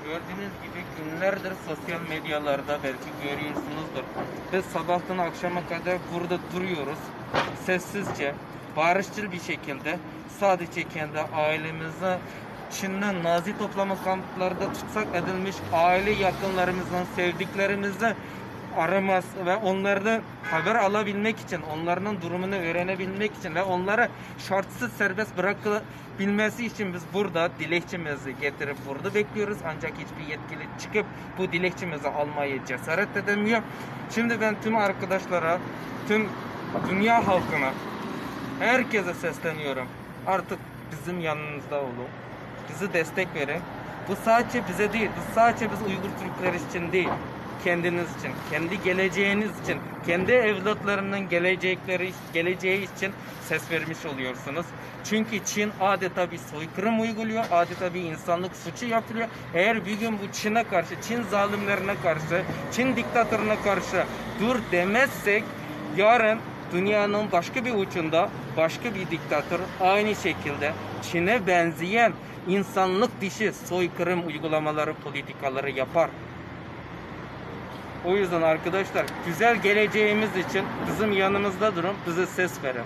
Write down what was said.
Gördüğünüz gibi günlerdir sosyal medyalarda belki görüyorsunuzdur. Biz sabahtan akşama kadar burada duruyoruz. Sessizce, barışçıl bir şekilde sadece kendi ailemizi Çin'den Nazi toplama kamplarında tutsak edilmiş aile yakınlarımızdan, sevdiklerimizi araması ve onlardan haber alabilmek için, onların durumunu öğrenebilmek için ve onları şartsız serbest bırakılabilmesi için biz burada dilekçemizi getirip burada bekliyoruz. Ancak hiçbir yetkili çıkıp bu dilekçemizi almayı cesaret edemiyor. Şimdi ben tüm arkadaşlara, tüm dünya halkına, herkese sesleniyorum. Artık bizim yanımızda olun. Bizi destek verin. Bu sadece bize değil, bu sadece biz Uygur Türkler için değil. Kendiniz için, kendi geleceğiniz için, kendi evlatlarının geleceği için ses vermiş oluyorsunuz. Çünkü Çin adeta bir soykırım uyguluyor, adeta bir insanlık suçu yapılıyor. Eğer bir gün bu Çin'e karşı, Çin zalimlerine karşı, Çin diktatörüne karşı dur demezsek, yarın dünyanın başka bir ucunda başka bir diktatör aynı şekilde Çin'e benzeyen insanlık dışı soykırım uygulamaları, politikaları yapar. O yüzden arkadaşlar güzel geleceğimiz için bizim yanımızda durun, bize ses verin.